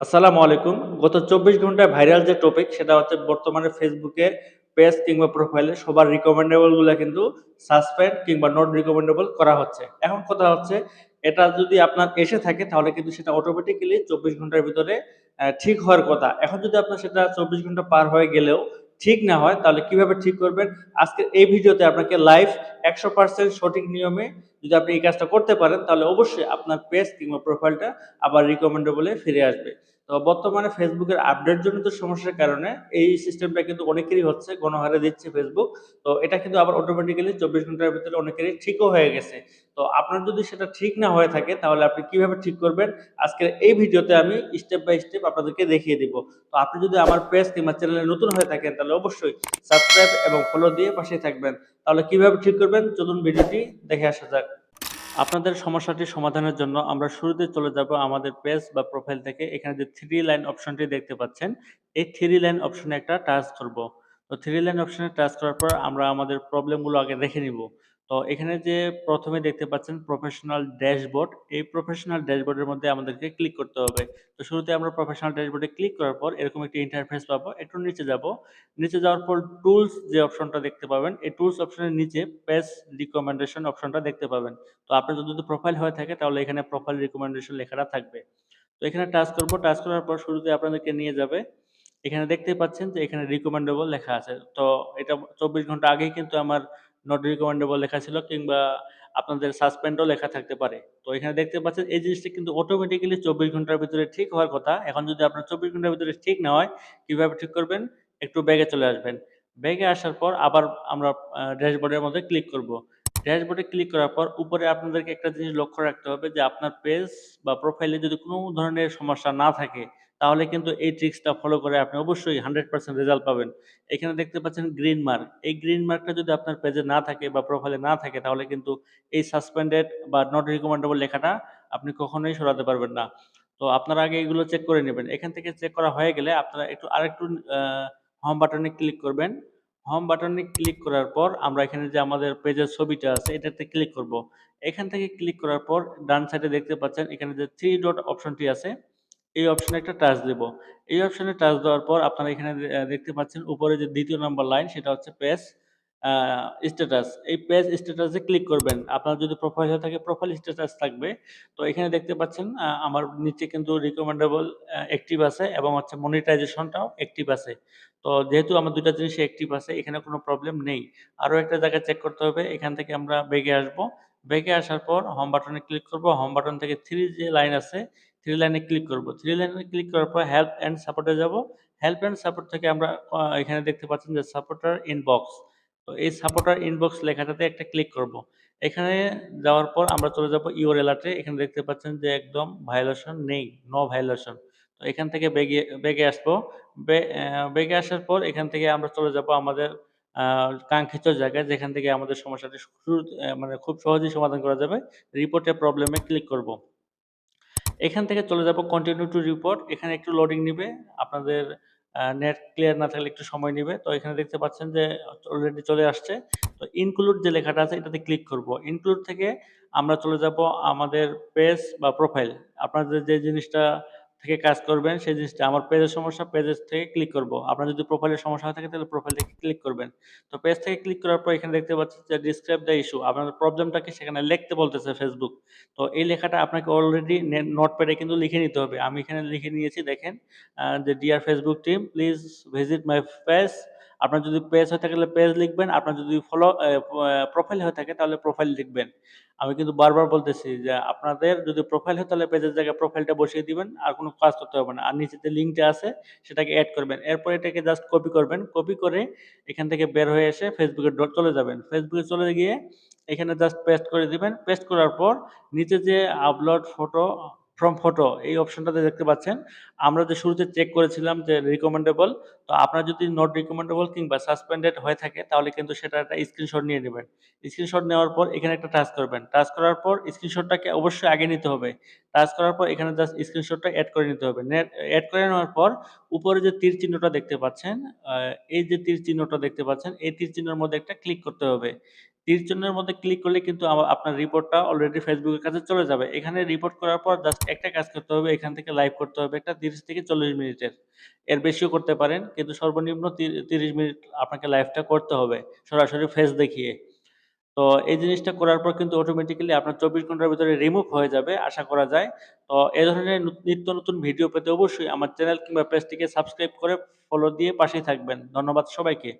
আসসালামু আলাইকুম। গত ২৪ ঘন্টায় ভাইরাল যে টপিক সেটা হচ্ছে বর্তমানে ফেসবুকে পেজ কিংবা প্রোফাইলে সবার রিকমেন্ডেবল গুলা কিন্তু সাসপেন্ড কিংবা নট রিকমেন্ডেবল করা হচ্ছে। এখন কথা হচ্ছে এটা যদি আপনার এসে থাকে তাহলে কিন্তু সেটা অটোমেটিক্যালি ২৪ ঘন্টার ভিতরে ঠিক হওয়ার কথা। এখন যদি আপনার সেটা ২৪ ঘন্টা পার হয়ে গেলেও ঠিক না হয় তাহলে কিভাবে ঠিক করবেন? আজকের এই ভিডিওতে আপনাকে লাইভ ১০০% সঠিক নিয়মে যদি আপনি এই কাজটা করতে পারেন তাহলে অবশ্যই আপনার পেজ কিংবা প্রোফাইলটা আবার রিকমেন্ডেবল এ ফিরে আসবে। তো বর্তমানে ফেসবুকের আপডেট জনিত সমস্যার কারণে এই সিস্টেমটা কিন্তু অনেকেরই হচ্ছে, গণহারে দিচ্ছে ফেসবুক। তো এটা কিন্তু আবার অটোমেটিক্যালি ২৪ ঘন্টার ভিতরে অনেকেরই ঠিকও হয়ে গেছে। তো আপনার যদি সেটা ঠিক না হয়ে থাকে তাহলে আপনি কিভাবে ঠিক করবেন? আজকের এই ভিডিওতে আমি স্টেপ বাই স্টেপ আপনাদেরকে দেখিয়ে দিব। তো আপনি যদি আমার পেজ কিংবা চ্যানেলে নতুন হয়ে থাকেন তাহলে অবশ্যই সাবস্ক্রাইব এবং ফলো দিয়ে পাশেই থাকবেন। তাহলে কিভাবে ঠিক করবেন চলুন ভিডিওটি দেখে আসা যাক। আপনাদের সমস্যাটি সমাধানের জন্য আমরা শুরুতে চলে যাব আমাদের পেজ বা প্রোফাইল থেকে। এখানে যে থ্রি লাইন অপশনটি দেখতে পাচ্ছেন, এই থ্রি লাইন অপশনে একটা টাচ করব। তো থ্রি লাইন অপশনে টাচ করার পর আমরা আমাদের প্রবলেমগুলো আগে দেখে নিব। তো এখানে যে প্রথমে দেখতে পাচ্ছেন প্রফেশনাল ড্যাশবোর্ড, এই প্রফেশনাল ড্যাশবোর্ডের মধ্যে আমাদেরকে ক্লিক করতে হবে। তো শুরুতে আমরা প্রফেশনাল ড্যাশবোর্ডে ক্লিক করার পর এরকম একটি ইন্টারফেস পাবো। একটু নিচে যাব। নিচে যাওয়ার পর টুলস যে অপশনটা দেখতে পাবেন, এই টুলস অপশনের নিচে পেজ রিকমেন্ডেশন অপশনটা দেখতে পাবেন। তো আপনার যদি প্রোফাইল হয়ে থাকে তাহলে এখানে প্রোফাইল রিকমেন্ডেশন লেখাটা থাকবে। তো এখানে টাচ করব, টাচ করার পর শুরুতে আপনাদেরকে নিয়ে যাবে। এখানে দেখতেই পাচ্ছেন যে এখানে রিকমেন্ডেবল লেখা আছে। তো এটা ২৪ ঘন্টা আগেই কিন্তু আমার নট রিকমেন্ডেবল লেখা ছিল, কিংবা আপনাদের সাসপেন্ডও লেখা থাকতে পারে। তো এখানে দেখতে পাচ্ছেন এই জিনিসটা কিন্তু অটোমেটিক্যালি ২৪ ঘন্টার ভিতরে ঠিক হওয়ার কথা। এখন যদি আপনার ২৪ ঘন্টার ভিতরে ঠিক না হয়, কিভাবে ঠিক করবেন? একটু ব্যাগে চলে আসবেন। ব্যাগে আসার পর আবার আমরা ড্যাশবোর্ডের মধ্যে ক্লিক করব। ড্যাশবোর্ডে ক্লিক করার পর উপরে আপনাদেরকে একটা জিনিস লক্ষ্য রাখতে হবে যে আপনার পেজ বা প্রোফাইলে যদি কোনো ধরনের সমস্যা না থাকে তাহলে কিন্তু এই ট্রিক্সটা ফলো করে আপনি অবশ্যই 100% রেজাল্ট পাবেন। এখানে দেখতে পাচ্ছেন গ্রিন মার্ক। এই গ্রিন মার্কটা যদি আপনার পেজে না থাকে বা প্রোফাইলে না থাকে তাহলে কিন্তু এই সাসপেন্ডেড বা নট রিকমেন্ডেবল লেখাটা আপনি কখনোই সরাতে পারবেন না। তো আপনারা আগে এগুলো চেক করে নেবেন। এখান থেকে চেক করা হয়ে গেলে আপনারা আরেকটু আ হোম বাটনে ক্লিক করবেন। হোম বাটনে ক্লিক করার পর আমরা এখানে যে আমাদের পেজের ছবিটা আছে এটাতে ক্লিক করব। এখান থেকে ক্লিক করার পর ডান সাইডে দেখতে পাচ্ছেন এখানে যে 3 ডট অপশনটি আছে, এই অপশনে একটা টাচ দেব। এই অপশনে টাচ দেওয়ার পর আপনারা এখানে দেখতে পাচ্ছেন উপরে যে ২য় নাম্বার লাইন সেটা হচ্ছে পেজ আ স্ট্যাটাস। এই পেজ স্ট্যাটাসে ক্লিক করবেন। আপনার যদি প্রোফাইল হয়ে থাকে প্রোফাইল স্ট্যাটাস থাকবে। তো এখানে দেখতে পাচ্ছেন আমার নিচে কিন্তু রিকমেন্ডেবল অ্যাক্টিভ আছে এবং হচ্ছে মনিটাইজেশনটাও অ্যাক্টিভ আছে। তো যেহেতু আমার ২ টা জিনিসই অ্যাক্টিভ আছে এখানে কোনো প্রবলেম নেই। আরো একটা জায়গায় চেক করতে হবে। এখান থেকে আমরা ব্যাকে আসবো। ব্যাকে আসার পর হোম বাটনে ক্লিক করব। হোম বাটন থেকে 3 যে লাইন আছে, 3 লাইনে ক্লিক করব। 3 লাইনে ক্লিক করার পর হেল্প অ্যান্ড সাপোর্ট এ যাব। হেল্প অ্যান্ড সাপোর্ট থেকে আমরা এখানে দেখতে পাচ্ছেন যে সাপোর্টার ইনবক্স। তো এই সাপোর্টার ইনবক্স লেখাটাতে একটা ক্লিক করব। এখানে যাওয়ার পর আমরা চলে যাব ইউর অ্যালার্ট এ। এখানে দেখতে পাচ্ছেন যে একদম ভায়োলেশন নেই, নো ভায়োলেশন। তো এখান থেকে বেগে আসবো। বেগে আসার পর এখান থেকে আমরা চলে যাব আমাদের আ কাঙ্ক্ষিত জায়গায়, যেখান থেকে আমাদের সমস্যাটি মানে খুব সহজেই সমাধান করা যাবে। রিপোর্ট এ প্রবলেম এ ক্লিক করব। এখান থেকে চলে যাব কন্টিনিউ টু রিপোর্ট। এখানে একটু লোডিং নিবে। আপনাদের নেট ক্লিয়ার না থাকলে একটু সময় নিবে। তো এখানে দেখতে পাচ্ছেন যে অলরেডি চলে আসছে। তো ইনক্লুড যে লেখাটা আছে এটাতে ক্লিক করব। ইনক্লুড থেকে আমরা চলে যাব আমাদের পেজ বা প্রোফাইল। আপনাদের যে জিনিসটা থেকে কাজ করবেন সেই জিনিসটা, আমার পেজের সমস্যা, পেজের থেকে ক্লিক করব। আপনার যদি প্রোফাইলের সমস্যা হয়ে থাকে তাহলে প্রোফাইল থেকে ক্লিক করবেন। তো পেজ থেকে ক্লিক করার পর এখানে দেখতে পাচ্ছেন যে ডিসক্রাইব দ্য ইস্যু। আপনার প্রবলেমটা কি সেখানে লিখতে বলতেছে ফেসবুক। তো এই লেখাটা আপনাকে অলরেডি নোটপ্যাডে কিন্তু লিখে নিতে হবে। আমি এখানে লিখে নিয়েছি, দেখেন যে dear Facebook team please visit my page. আপনার যদি পেজ হয়ে থাকে তাহলে পেজ লিখবেন। আপনার যদি প্রোফাইল হয়ে থাকে তাহলে প্রোফাইল লিখবেন। আমি কিন্তু বারবার বলতেছি যে আপনাদের যদি প্রোফাইল হয় তাহলে পেজের জায়গায় প্রোফাইলটা বসিয়ে দিবেন। আর কোনো কাজ করতে হবে না। আর নিচে যে লিঙ্কটা আছে সেটাকে এড করবেন। এরপর এটাকে জাস্ট কপি করবেন। কপি করে এখান থেকে বের হয়ে এসে ফেসবুকে চলে যাবেন। ফেসবুকে চলে গিয়ে এখানে জাস্ট পেস্ট করে দিবেন। পেস্ট করার পর নিচে যে আপলোড ফটো ফ্রম ফটো এই অপশনটাতে দেখতে পাচ্ছেন। আমরা যে শুরুতে চেক করেছিলাম যে রিকমেন্ডেবল, তো আপনার যদি নট রিকমেন্ডেবল কিংবা সাসপেন্ডেড হয়ে থাকে তাহলে কিন্তু সেটা একটা স্ক্রিনশট নিয়ে নেবেন। স্ক্রিনশট নেওয়ার পর এখানে একটা টাচ করবেন। টাচ করার পর স্ক্রিনশটটাকে অবশ্যই আগে নিতে হবে। টাচ করার পর এখানে জাস্ট স্ক্রিনশটটা এড করে নিতে হবে। এড করে নেওয়ার পর উপরে যে তীর চিহ্নটা দেখতে পাচ্ছেন, আ এই যে তীর চিহ্নটা দেখতে পাচ্ছেন, এই তীর চিহ্নের মধ্যে একটা ক্লিক করতে হবে। 30 জনের মধ্যে ক্লিক করলে কিন্তু আপনার রিপোর্টটা অলরেডি ফেসবুকের কাছে চলে যাবে। এখানে রিপোর্ট করার পর জাস্ট একটা কাজ করতে হবে, এখান থেকে লাইভ করতে হবে একটা 30 থেকে 40 মিনিটের। এর বেশিও করতে পারেন, কিন্তু সর্বনিম্ন 30 মিনিট আপনাকে লাইভটা করতে হবে সরাসরি ফেস দেখিয়ে। তো এই জিনিসটা করার পর কিন্তু অটোমেটিক্যালি আপনার 24 ঘন্টার ভিতরে রিমুভ হয়ে যাবে আশা করা যায়। তো এ ধরনের নিত্য নতুন ভিডিও পেতে অবশ্যই আমার চ্যানেল কিংবা পেজটিকে সাবস্ক্রাইব করে ফলো দিয়ে পাশেই থাকবেন। ধন্যবাদ সবাইকে।